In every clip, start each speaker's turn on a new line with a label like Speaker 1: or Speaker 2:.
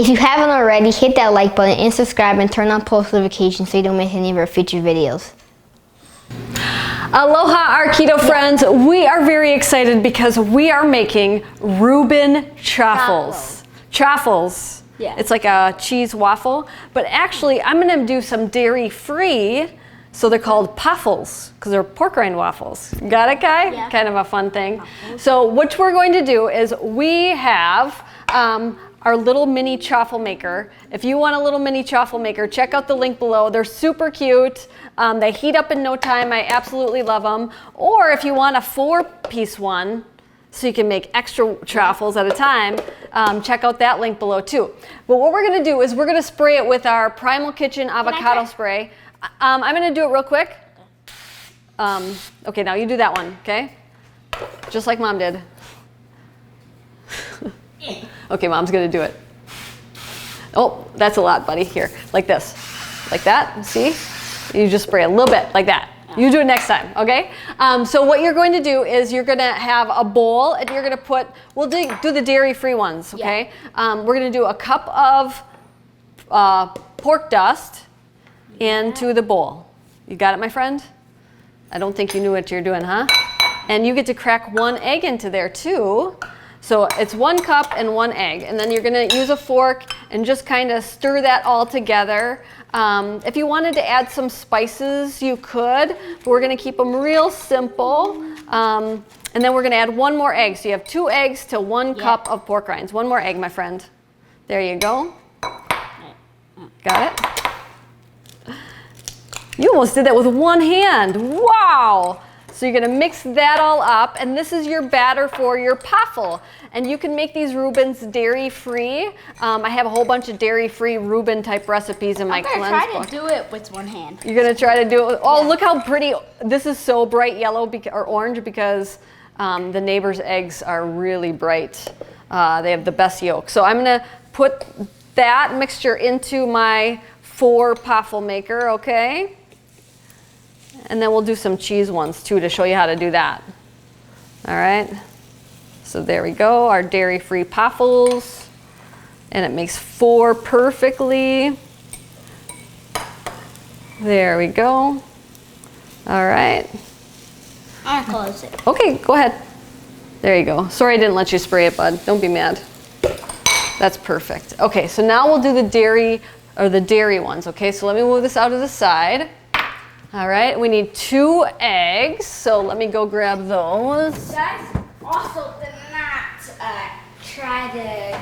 Speaker 1: If you haven't already, hit that like button and subscribe and turn on post notifications so you don't miss any of our future videos.
Speaker 2: Aloha, our keto friends. We are very excited because we are making Reuben Chaffles. Chaffles.
Speaker 3: Yeah.
Speaker 2: It's like a cheese waffle, but actually I'm gonna do some dairy-free, so they're called Paffles because they're pork rind waffles. Got it, Kai?
Speaker 3: Yeah.
Speaker 2: Kind of a fun thing. So what we're going to do is we have our little mini chaffle maker. If you want a little mini chaffle maker, check out the link below. They're super cute. They heat up in no time. I absolutely love them. Or if you want a 4-piece one, so you can make extra chaffles at a time, check out that link below too. But what we're gonna do is we're gonna spray it with our Primal Kitchen avocado spray. I'm gonna do it real quick. Okay, now you do that one, okay? Just like Mom did. Okay, Mom's gonna do it. Oh, that's a lot, buddy. Here, like this. Like that, see? You just spray a little bit, like that. You do it next time, okay? So what you're going to do is you're gonna have a bowl and you're gonna put, we'll do the dairy-free ones, okay? We're gonna do a cup of pork dust into the bowl. You got it, my friend? I don't think you knew what you're doing, huh? And you get to crack 1 egg into there too. So it's 1 cup and 1 egg. And then you're gonna use a fork and just kind of stir that all together. If you wanted to add some spices, you could, but we're gonna keep them real simple. And then we're gonna add 1 more egg. So you have 2 eggs to 1 cup of pork rinds. 1 more egg, my friend. There you go. Got it? You almost did that with 1 hand. Wow! So you're gonna mix that all up, and this is your batter for your paffle. And you can make these Reubens dairy-free. I have a whole bunch of dairy-free Reuben type recipes in my cleanse book.
Speaker 3: I'm gonna try to do it with 1 hand.
Speaker 2: You're gonna try to do it. Oh, look how pretty. This is so bright yellow or orange because the neighbor's eggs are really bright. They have the best yolk. So I'm gonna put that mixture into my 4 paffle maker, okay? And then we'll do some cheese ones too to show you how to do that. All right. So there we go, our dairy-free paffles. And it makes 4 perfectly. There we go. All right.
Speaker 3: I'm gonna close it.
Speaker 2: Okay, go ahead. There you go. Sorry I didn't let you spray it, bud. Don't be mad. That's perfect. Okay, so now we'll do the dairy ones, okay? So let me move this out to the side. All right, we need 2 eggs, so let me go grab those.
Speaker 3: Guys, also did not try to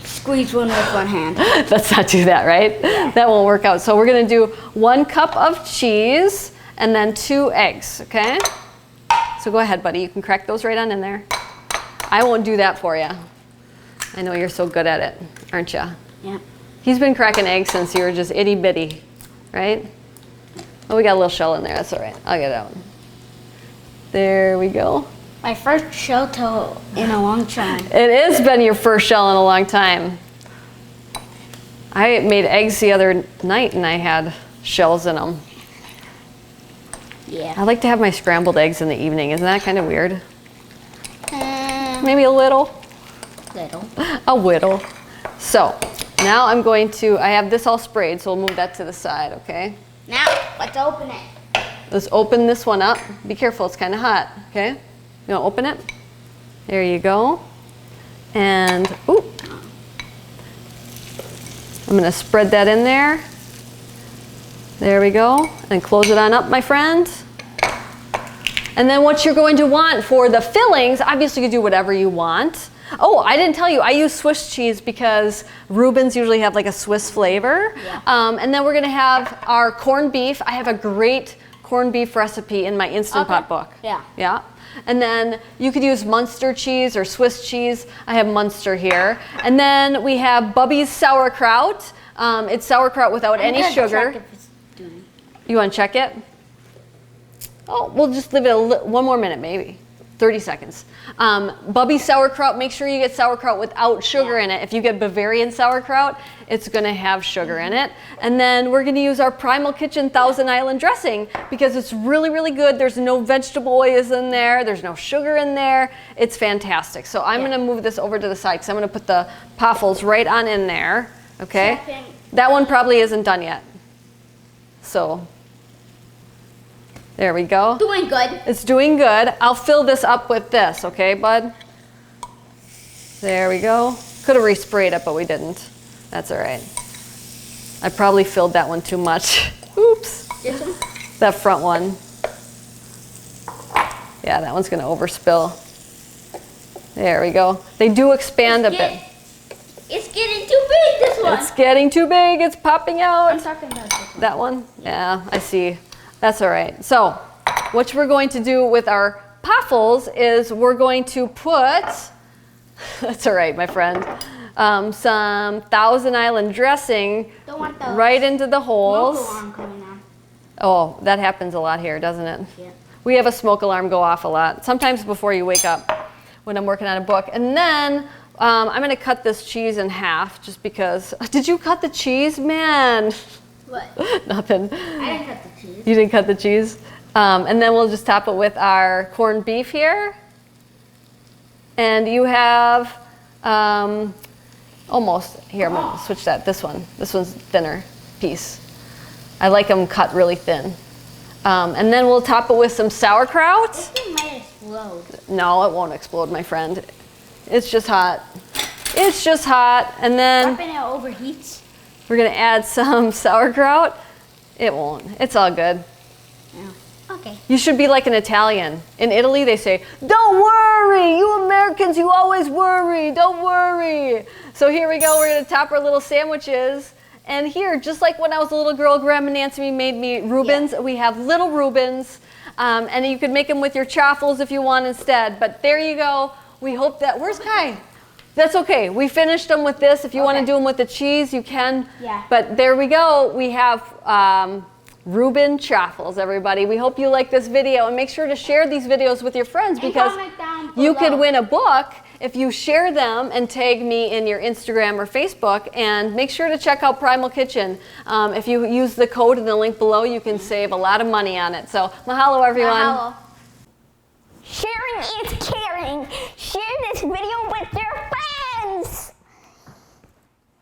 Speaker 3: squeeze one with 1 hand.
Speaker 2: Let's not do that, right? Yeah. That won't work out. So we're gonna do 1 cup of cheese and then 2 eggs, okay? So go ahead, buddy. You can crack those right on in there. I won't do that for you. I know you're so good at it, aren't you?
Speaker 3: Yeah.
Speaker 2: He's been cracking eggs since you were just itty bitty, right? Oh, we got a little shell in there. That's all right. I'll get it out. There we go.
Speaker 3: My first shell toe in a long time.
Speaker 2: It has been your first shell in a long time. I made eggs the other night and I had shells in them.
Speaker 3: Yeah.
Speaker 2: I like to have my scrambled eggs in the evening. Isn't that kind of weird? Maybe a little. A whittle. So now I'm going to, I have this all sprayed, so we'll move that to the side, okay?
Speaker 3: Now, let's open it.
Speaker 2: Let's open this one up. Be careful, it's kind of hot, okay? You want to open it? There you go. And, ooh. I'm going to spread that in there. There we go. And close it on up, my friend. And then what you're going to want for the fillings, obviously you can do whatever you want. Oh, I didn't tell you, I use Swiss cheese because Reubens usually have like a Swiss flavor.
Speaker 3: Yeah.
Speaker 2: And then we're gonna have our corned beef. I have a great corned beef recipe in my Instant Pot book.
Speaker 3: Yeah.
Speaker 2: Yeah. And then you could use Munster cheese or Swiss cheese. I have Munster here. And then we have Bubby's sauerkraut. It's sauerkraut without any sugar.
Speaker 3: Check if it's
Speaker 2: You wanna check it? Oh, we'll just leave it 1 more minute maybe. 30 seconds. Bubby sauerkraut, make sure you get sauerkraut without sugar in it. If you get Bavarian sauerkraut, it's gonna have sugar in it. And then we're gonna use our Primal Kitchen Thousand Island dressing because it's really, really good. There's no vegetable oils in there. There's no sugar in there. It's fantastic. So I'm gonna move this over to the side because I'm gonna put the Paffles right on in there, okay? That one probably isn't done yet. So, there we go.
Speaker 3: Doing good.
Speaker 2: It's doing good. I'll fill this up with this, okay, bud? There we go. Could have resprayed it, but we didn't. That's all right. I probably filled that one too much. Oops.
Speaker 3: This one?
Speaker 2: That front one. Yeah, that one's gonna overspill. There we go. They do expand a bit.
Speaker 3: It's getting too big, this one.
Speaker 2: It's getting too big. It's popping out.
Speaker 3: I'm talking about this one.
Speaker 2: That one? Yeah, I see. That's all right. So, what we're going to do with our Paffles is we're going to put, that's all right, my friend, some Thousand Island dressing right into the holes.
Speaker 3: Smoke alarm coming on.
Speaker 2: Oh, that happens a lot here, doesn't it?
Speaker 3: Yeah.
Speaker 2: We have a smoke alarm go off a lot, sometimes before you wake up when I'm working on a book. And then I'm going to cut this cheese in half just because. Did you cut the cheese? Man.
Speaker 3: What?
Speaker 2: Nothing.
Speaker 3: I didn't cut the cheese.
Speaker 2: You didn't cut the cheese? And then we'll just top it with our corned beef here. And you have almost, here, I'm going to switch that. This one. This one's thinner piece. I like them cut really thin. And then we'll top it with some sauerkraut.
Speaker 3: This thing might explode.
Speaker 2: No, it won't explode, my friend. It's just hot. It's just hot. And then
Speaker 3: Dropping it overheats.
Speaker 2: we're going to add some sauerkraut. It won't. It's all good.
Speaker 3: Yeah. Okay.
Speaker 2: You should be like an Italian. In Italy, they say, don't worry, you Americans, you always worry, don't worry. So here we go, we're gonna top our little sandwiches. And here, just like when I was a little girl, Grandma Nancy made me Reubens. We have little Reubens. And you could make them with your chaffles if you want instead. But there you go. We hope that, where's Kai? That's okay. We finished them with this. If you want to do them with the cheese, you can.
Speaker 3: Yeah.
Speaker 2: But there we go. We have Reuben Chaffles, everybody. We hope you like this video, and make sure to share these videos with your friends because you could win a book if you share them and tag me in your Instagram or Facebook. And make sure to check out Primal Kitchen. If you use the code in the link below, you can save a lot of money on it. So mahalo, everyone.
Speaker 3: Mahalo.
Speaker 1: Sharing is caring. Share this video with